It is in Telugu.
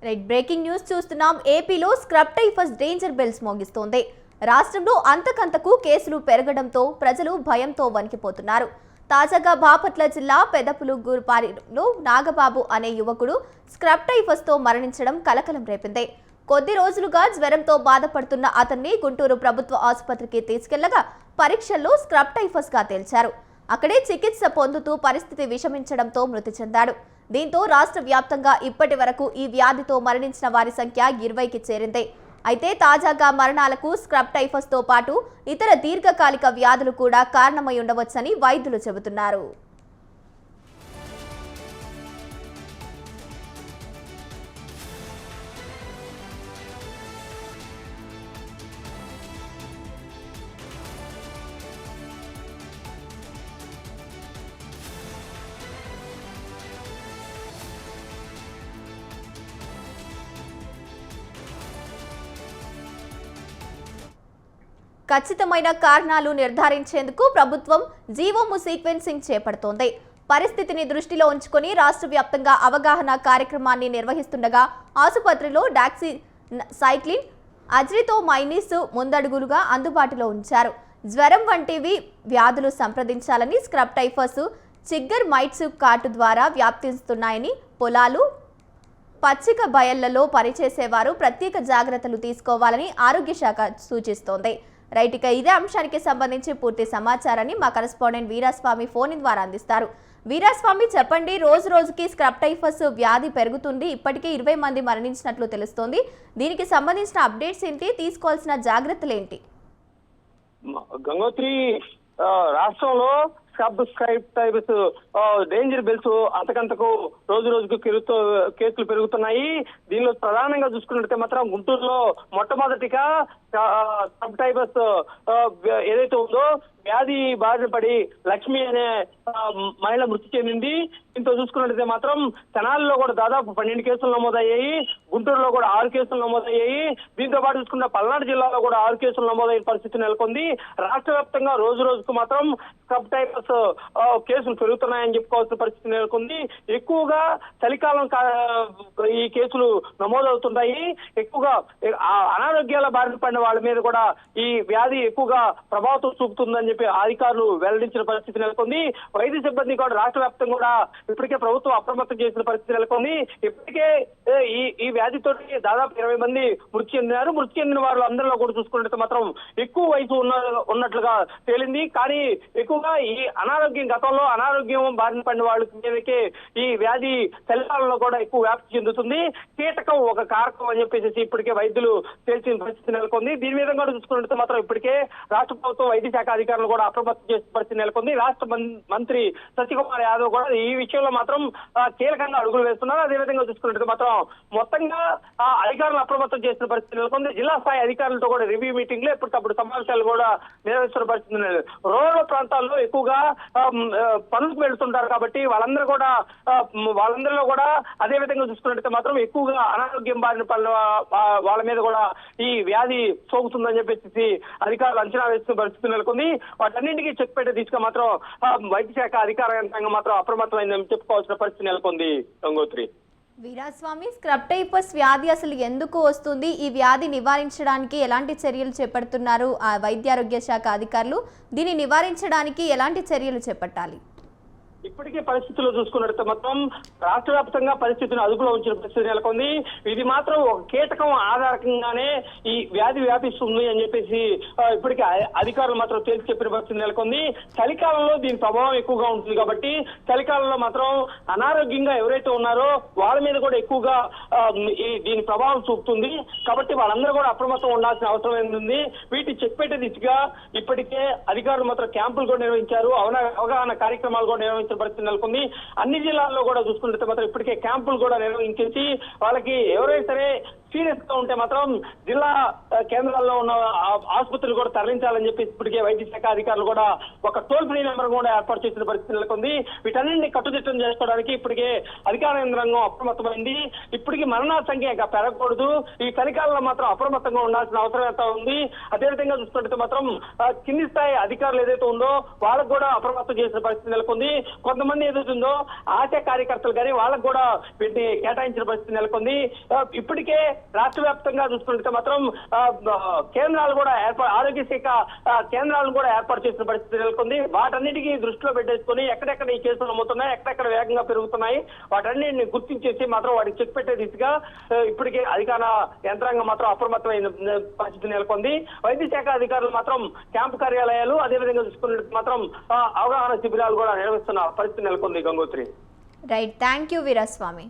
రైట్ బ్రేకింగ్ న్యూస్ చూస్తున్నాం. ఏపీలో స్క్రబ్ టైఫస్ డేంజర్ బెల్స్ మోగిస్తోంది. రాష్ట్రంలో అంతకంతకు కేసులు పెరగడంతో ప్రజలు భయంతో వణికిపోతున్నారు. తాజాగా బాపట్ల జిల్లా పెదపులుగుపారిలో నాగబాబు అనే యువకుడు స్క్రబ్ టైఫస్ తో మరణించడం కలకలం రేపింది. కొద్ది రోజులుగా జ్వరంతో బాధపడుతున్న అతన్ని గుంటూరు ప్రభుత్వ ఆసుపత్రికి తీసుకెళ్లగా పరీక్షల్లో స్క్రబ్ టైఫస్ గా తేల్చారు. అక్కడే చికిత్స పొందుతూ పరిస్థితి విషమించడంతో మృతి చెందాడు. దీంతో రాష్ట్ర వ్యాప్తంగా ఇప్పటి వరకు ఈ వ్యాధితో మరణించిన వారి సంఖ్య 20కి చేరింది. అయితే తాజాగా మరణాలకు స్క్రబ్ టైఫస్ తో పాటు ఇతర దీర్ఘకాలిక వ్యాధులు కూడా కారణమై ఉండవచ్చని వైద్యులు చెబుతున్నారు. ఖచ్చితమైన కారణాలు నిర్ధారించేందుకు ప్రభుత్వం జీవోము సీక్వెన్సింగ్ చేపడుతోంది. పరిస్థితిని దృష్టిలో ఉంచుకొని రాష్ట్ర వ్యాప్తంగా అవగాహన కార్యక్రమాన్ని నిర్వహిస్తుండగా ఆసుపత్రిలో డాక్సీసైక్లిన్, అజ్రిథ్రోమైసిన్ ముందడుగులుగా అందుబాటులో ఉంచారు. జ్వరం వంటివి వ్యాధులు సంప్రదించాలని, స్క్రబ్ టైఫస్, చిగ్గర్ మైట్స్ కాటు ద్వారా వ్యాప్తిస్తున్నాయని, పొలాలు, పచ్చిక బయళ్లలో పనిచేసేవారు ప్రత్యేక జాగ్రత్తలు తీసుకోవాలని ఆరోగ్య శాఖ సూచిస్తోంది. రైట్, ఇక ఇదే అంశానికి సంబంధించి పూర్తి సమాచారాన్ని మా కరెస్పాండెంట్ వీరాస్వామి ఫోన్ ద్వారా అందిస్తారు. వీరాస్వామి, చెప్పండి. రోజు రోజుకి స్క్రబ్ టైఫస్ వ్యాధి పెరుగుతుంది. ఇప్పటికే 20 మంది మరణించినట్లు తెలుస్తోంది. దీనికి సంబంధించిన అప్డేట్స్ ఏంటి? తీసుకోవాల్సిన జాగ్రత్తలు ఏంటి? గంగోత్రి, రాష్ట్రంలో స్క్రబ్ టైఫస్ డేంజర్ బెల్స్ అంతకంతకు రోజు రోజుకు కేసులు పెరుగుతున్నాయి. దీనిలో ప్రధానంగా చూసుకున్నట్లయితే మాత్రం గుంటూరులో మొట్టమొదటిగా స్క్రబ్ టైఫస్ ఏదైతే ఉందో వ్యాధి బారిన పడి లక్ష్మి అనే మహిళ మృతి చెందింది. దీంతో చూసుకున్నట్లయితే మాత్రం తెనాలిలో కూడా దాదాపు 12 కేసులు నమోదయ్యాయి. గుంటూరులో కూడా 6 కేసులు నమోదయ్యాయి. దీంతో పాటు చూసుకున్న పల్నాడు జిల్లాలో కూడా 6 కేసులు నమోదైన పరిస్థితి నెలకొంది. రాష్ట్ర వ్యాప్తంగా రోజు రోజుకు మాత్రం స్క్రబ్ టైఫస్ కేసులు పెరుగుతున్నాయని చెప్పుకోవాల్సిన పరిస్థితి నెలకొంది. ఎక్కువగా చలికాలం ఈ కేసులు నమోదవుతున్నాయి. ఎక్కువగా అనారోగ్యాల బారిన పడిన వాళ్ళ మీద కూడా ఈ వ్యాధి ఎక్కువగా ప్రభావితం చూపుతుందని చెప్పి అధికారులు వెల్లడించిన పరిస్థితి నెలకొంది. వైద్య సిబ్బంది కూడా రాష్ట్ర వ్యాప్తంగా కూడా ఇప్పటికే ప్రభుత్వం అప్రమత్తం చేసిన పరిస్థితి నెలకొంది. ఇప్పటికే ఈ వ్యాధితో దాదాపు 20 మంది మృతి చెందినారు. మృతి చెందిన వారు అందరిలో కూడా చూసుకున్నట్టు మాత్రం ఎక్కువ వయసు ఉన్నట్లుగా తేలింది. కానీ ఎక్కువగా ఈ గతంలో అనారోగ్యం బారిన పడిన వాళ్ళ మీదకే ఈ వ్యాధి చలికాలంలో కూడా ఎక్కువ వ్యాప్తి చెందుతుంది. కీటకం ఒక కారకం అని చెప్పేసి ఇప్పటికే వైద్యులు తేల్చిన పరిస్థితి నెలకొంది. దీని మీద కూడా చూసుకున్నట్టు మాత్రం ఇప్పటికే రాష్ట్ర ప్రభుత్వం వైద్య శాఖ అధికారులు కూడా అప్రమత్తం చేసిన పరిస్థితి నెలకొంది. రాష్ట్ర మంత్రి సత్యకుమార్ యాదవ్ కూడా ఈ విషయంలో మాత్రం కీలకంగా అడుగులు వేస్తున్నారు. అదేవిధంగా చూసుకున్నట్టు మాత్రం మొత్తంగా అధికారులు అప్రమత్తం చేసిన పరిస్థితి నెలకొంది. జిల్లా స్థాయి అధికారులతో కూడా రివ్యూ మీటింగ్ లో ఎప్పటికప్పుడు సమావేశాలు కూడా నిర్వహిస్తున్న పరిస్థితి. రూరల్ ప్రాంతాల్లో ఎక్కువగా పనులకు వెళ్తుంటారు కాబట్టి వాళ్ళందరిలో కూడా అదే విధంగా చూసుకున్నట్టు మాత్రం ఎక్కువగా అనారోగ్యం బారిన వాళ్ళ మీద కూడా ఈ వ్యాధి సోకుతుందని చెప్పేసి అధికారులు అంచనా వేస్తున్న పరిస్థితి నెలకొంది. వాటన్నింటికీ చెక్ పెట్టే దిశగా మాత్రం వైద్య శాఖ అధికార యంత్రాంగం మాత్రం అప్రమత్తమైందని చెప్పుకోవాల్సిన పరిస్థితి నెలకొంది. గంగోత్రి, వీరాస్వామి, స్క్రబ్ టైఫస్ వ్యాధి అసలు ఎందుకు వస్తుంది? ఈ వ్యాధి నివారించడానికి ఎలాంటి చర్యలు చేపడుతున్నారు వైద్యారోగ్య శాఖ అధికారులు? దీన్ని నివారించడానికి ఎలాంటి చర్యలు చేపట్టాలి? ఇప్పటికే పరిస్థితుల్లో చూసుకున్నట్టు మాత్రం రాష్ట్ర వ్యాప్తంగా పరిస్థితిని అదుపులో ఉంచిన పరిస్థితి నెలకొంది. ఇది మాత్రం ఒక కీటకం ఆధారంగానే ఈ వ్యాధి వ్యాపిస్తుంది అని చెప్పేసి ఇప్పటికే అధికారులు మాత్రం తేల్చి చెప్పిన పరిస్థితి నెలకొంది. చలికాలంలో దీని ప్రభావం ఎక్కువగా ఉంటుంది కాబట్టి చలికాలంలో మాత్రం అనారోగ్యంగా ఎవరైతే ఉన్నారో వాళ్ళ మీద కూడా ఎక్కువగా దీని ప్రభావం చూపుతుంది. కాబట్టి వాళ్ళందరూ కూడా అప్రమత్తం ఉండాల్సిన అవసరం ఏంటుంది. వీటిని చెక్ పెట్టే దిశగా ఇప్పటికే అధికారులు మాత్రం క్యాంపులు కూడా నిర్వహించారు. అవగాహన కార్యక్రమాలు కూడా నిర్వహించారు పరిస్థితి నెలకొంది. అన్ని జిల్లాల్లో కూడా చూసుకుంటే మాత్రం ఇప్పటికే క్యాంపులు కూడా నిర్వహించేసి వాళ్ళకి ఎవరైతే సరే సీరియస్ గా ఉంటే మాత్రం జిల్లా కేంద్రాల్లో ఉన్న ఆసుపత్రులు కూడా తరలించాలని చెప్పి ఇప్పటికే వైద్య శాఖ అధికారులు కూడా ఒక టోల్ ఫ్రీ నెంబర్ కూడా ఏర్పాటు చేసిన పరిస్థితి నెలకొంది. వీటన్నింటినీ కట్టుదిట్టం చేసుకోవడానికి ఇప్పటికే అధికార యంత్రాంగం అప్రమత్తమైంది. ఇప్పటికీ మరణాల సంఖ్య ఇంకా పెరగకూడదు. ఈ చలికాలంలో మాత్రం అప్రమత్తంగా ఉండాల్సిన అవసరం ఎంత ఉంది. అదేవిధంగా చూసుకుంటే మాత్రం కింది స్థాయి అధికారులు ఏదైతే ఉందో వాళ్ళకు కూడా అప్రమత్తం చేసిన పరిస్థితి నెలకొంది. కొంతమంది ఏదైతుందో ఆశా కార్యకర్తలు కానీ వాళ్ళకు కూడా వీటిని కేటాయించిన పరిస్థితి నెలకొంది. ఇప్పటికే రాష్ట్ర వ్యాప్తంగా చూసుకుంటే మాత్రం కేంద్రాలు కూడా ఆరోగ్య శాఖ కేంద్రాలను కూడా ఏర్పాటు చేసిన పరిస్థితి నెలకొంది. వాటన్నిటికీ దృష్టిలో పెట్టేసుకుని ఎక్కడెక్కడ ఈ కేసులు నమ్ముతున్నాయి, ఎక్కడెక్కడ వేగంగా పెరుగుతున్నాయి, వాటన్నిటిని గుర్తించేసి మాత్రం వాటికి చెక్ పెట్టే దిశగా ఇప్పటికే అధికార యంత్రాంగం మాత్రం అప్రమత్తమైన పరిస్థితి నెలకొంది. వైద్య శాఖ అధికారులు మాత్రం క్యాంపు కార్యాలయాలు అదేవిధంగా చూసుకున్నట్టు మాత్రం అవగాహన శిబిరాలు కూడా నిర్వహిస్తున్న పరిస్థితి నెలకొంది. Gangotri. Right, thank you Veeraswamy.